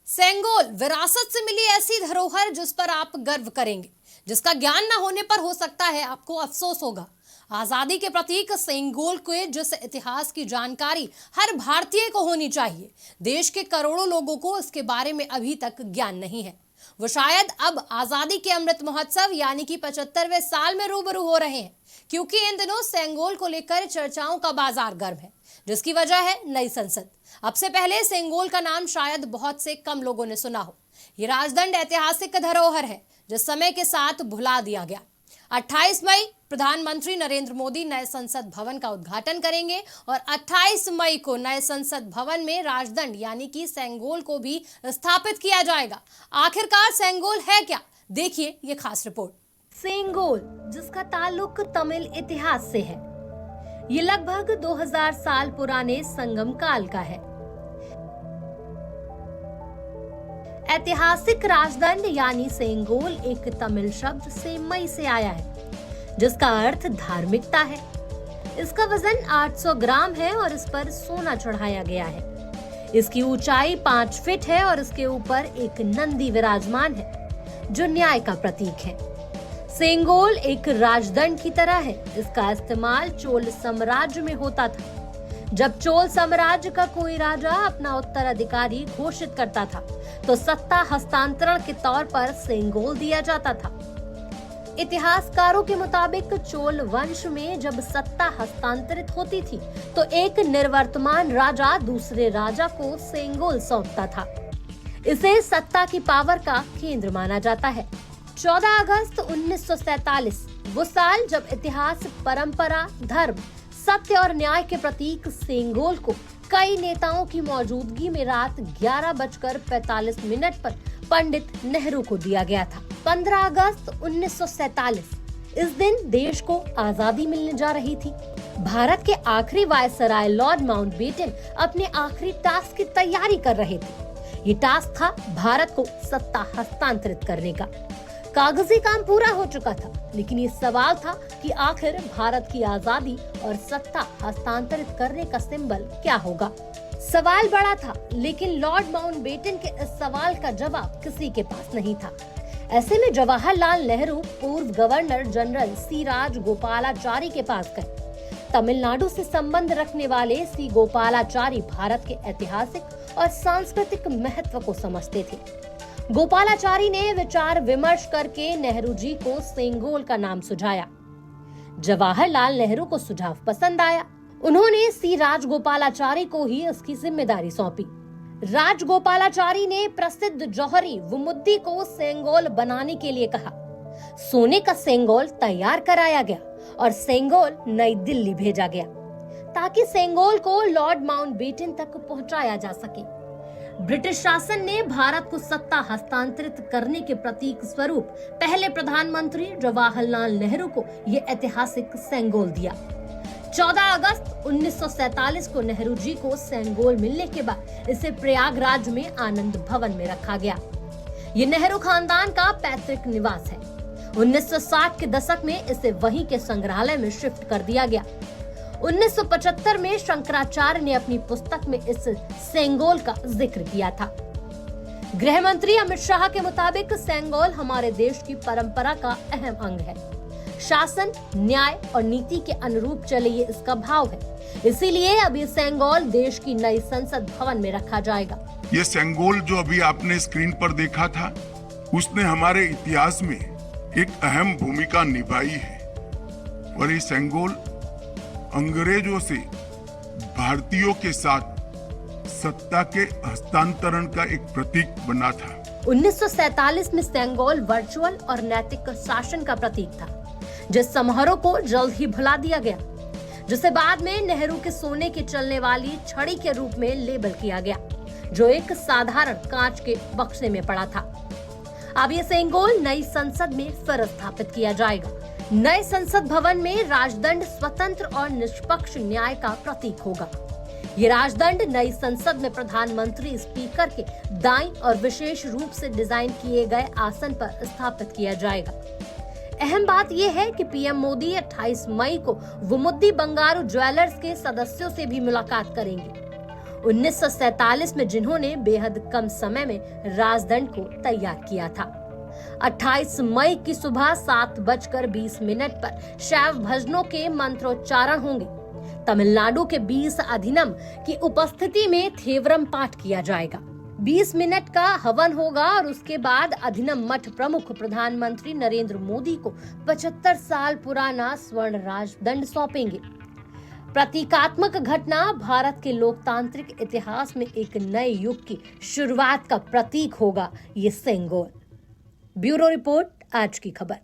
सेंगोल विरासत से मिली ऐसी धरोहर जिस पर आप गर्व करेंगे, जिसका ज्ञान न होने पर हो सकता है आपको अफसोस होगा। आजादी के प्रतीक सेंगोल के जिस इतिहास की जानकारी हर भारतीय को होनी चाहिए, देश के करोड़ों लोगों को इसके बारे में अभी तक ज्ञान नहीं है। वो शायद अब आजादी के अमृत महोत्सव यानी कि 75वें साल में रूबरू हो रहे हैं, क्योंकि इन दिनों सेंगोल को लेकर चर्चाओं का बाजार गर्म है, जिसकी वजह है नई संसद। अब से पहले सेंगोल का नाम शायद बहुत से कम लोगों ने सुना हो। ये राजदंड ऐतिहासिक धरोहर है जो समय के साथ भुला दिया गया। 28 मई प्रधानमंत्री नरेंद्र मोदी नए संसद भवन का उद्घाटन करेंगे और 28 मई को नए संसद भवन में राजदंड यानी कि सेंगोल को भी स्थापित किया जाएगा। आखिरकार सेंगोल है क्या, देखिए ये खास रिपोर्ट। सेंगोल, जिसका ताल्लुक तमिल इतिहास से है, ये लगभग 2000 साल पुराने संगम काल का है। ऐतिहासिक राजदंड यानी सेंगोल एक तमिल शब्द सेमई से आया है, जिसका अर्थ धार्मिकता है। इसका वजन 800 ग्राम है और इस पर सोना चढ़ाया गया है। इसकी ऊंचाई 5 फीट है और इसके ऊपर एक नंदी विराजमान है, जो न्याय का प्रतीक है। सेंगोल एक राजदंड की तरह है। इसका इस्तेमाल चोल साम्राज्य में होता था। जब चोल साम्राज्य का कोई राजा अपना उत्तराधिकारी घोषित करता था, तो सत्ता हस्तांतरण के तौर पर सेंगोल दिया जाता था। इतिहासकारों के मुताबिक चोल वंश में जब सत्ता हस्तांतरित होती थी, तो एक निर्वर्तमान राजा दूसरे राजा को सेंगोल सौंपता था। इसे सत्ता की पावर का केंद्र माना जाता है। 14 अगस्त 1947 वो साल जब इतिहास, परंपरा, धर्म, सत्य और न्याय के प्रतीक सेंगोल को कई नेताओं की मौजूदगी में रात 11:45 पर पंडित नेहरू को दिया गया था। 15 अगस्त 1947 इस दिन देश को आजादी मिलने जा रही थी। भारत के आखिरी वायसराय लॉर्ड माउंटबेटन अपने आखिरी टास्क की तैयारी कर रहे थे। ये टास्क था भारत को सत्ता हस्तांतरित करने का। कागजी काम पूरा हो चुका था, लेकिन ये सवाल था कि आखिर भारत की आजादी और सत्ता हस्तांतरित करने का सिंबल क्या होगा। सवाल बड़ा था, लेकिन लॉर्ड माउंटबेटन के इस सवाल का जवाब किसी के पास नहीं था। ऐसे में जवाहरलाल नेहरू पूर्व गवर्नर जनरल सी राजगोपालाचारी के पास गए। तमिलनाडु से संबंध रखने वाले सी गोपालाचारी भारत के ऐतिहासिक और सांस्कृतिक महत्व को समझते थे। गोपालाचारी ने विचार विमर्श करके नेहरू जी को सेंगोल का नाम सुझाया। जवाहरलाल नेहरू को सुझाव पसंद आया। उन्होंने सी राजगोपालाचारी को ही इसकी जिम्मेदारी सौंपी। राजगोपालाचारी ने प्रसिद्ध जौहरी वमुद्दी को सेंगोल बनाने के लिए कहा। सोने का सेंगोल तैयार कराया गया और सेंगोल नई दिल्ली भेजा गया, ताकि सेंगोल को लॉर्ड माउंटबेटन तक पहुंचाया जा सके। ब्रिटिश शासन ने भारत को सत्ता हस्तांतरित करने के प्रतीक स्वरूप पहले प्रधानमंत्री जवाहरलाल नेहरू को यह ऐतिहासिक सेंगोल दिया। 14 अगस्त 1947 को नेहरू जी को सेंगोल मिलने के बाद इसे प्रयागराज में आनंद भवन में रखा गया। ये नेहरू खानदान का पैतृक निवास है। 1960 के दशक में इसे वहीं के संग्रहालय में शिफ्ट कर दिया गया। 1975 में शंकराचार्य ने अपनी पुस्तक में इस सेंगोल का जिक्र किया था। गृह मंत्री अमित शाह के मुताबिक सेंगोल हमारे देश की परंपरा का अहम अंग है। शासन, न्याय और नीति के अनुरूप चले ये इसका भाव है। इसीलिए अब ये सेंगोल देश की नई संसद भवन में रखा जाएगा। ये सेंगोल जो अभी आपने स्क्रीन पर देखा था, उसने हमारे इतिहास में एक अहम भूमिका निभाई है और ये सेंगोल अंग्रेजों से भारतीयों के साथ सत्ता के हस्तांतरण का एक प्रतीक बना था। 1947 में सेंगोल वर्चुअल और नैतिक शासन का प्रतीक था, जिस समारोह को जल्द ही भुला दिया गया, जिसे बाद में नेहरू के सोने के चलने वाली छड़ी के रूप में लेबल किया गया, जो एक साधारण कांच के बक्से में पड़ा था। अब ये सेंगोल नई संसद में फिर स्थापित किया जाएगा। नए संसद भवन में राजदंड स्वतंत्र और निष्पक्ष न्याय का प्रतीक होगा। ये राजदंड नई संसद में प्रधानमंत्री स्पीकर के दाईं और विशेष रूप से डिजाइन किए गए आसन पर स्थापित किया जाएगा। अहम बात यह है कि पीएम मोदी 28 मई को वमुद्दी बंगारू ज्वेलर्स के सदस्यों से भी मुलाकात करेंगे। 1947 में जिन्होंने बेहद कम समय में राजदंड को तैयार किया था। 28 मई की सुबह 7:20 पर शैव भजनों के मंत्रोच्चारण होंगे। तमिलनाडु के 20 अधिनम की उपस्थिति में थेवरम पाठ किया जाएगा। 20 मिनट का हवन होगा और उसके बाद अधिनम मठ प्रमुख प्रधानमंत्री नरेंद्र मोदी को 75 साल पुराना स्वर्ण राजदंड सौंपेंगे। प्रतीकात्मक घटना भारत के लोकतांत्रिक इतिहास में एक नए युग की शुरुआत का प्रतीक होगा ये सेंगोल। ब्यूरो रिपोर्ट, आज की खबर।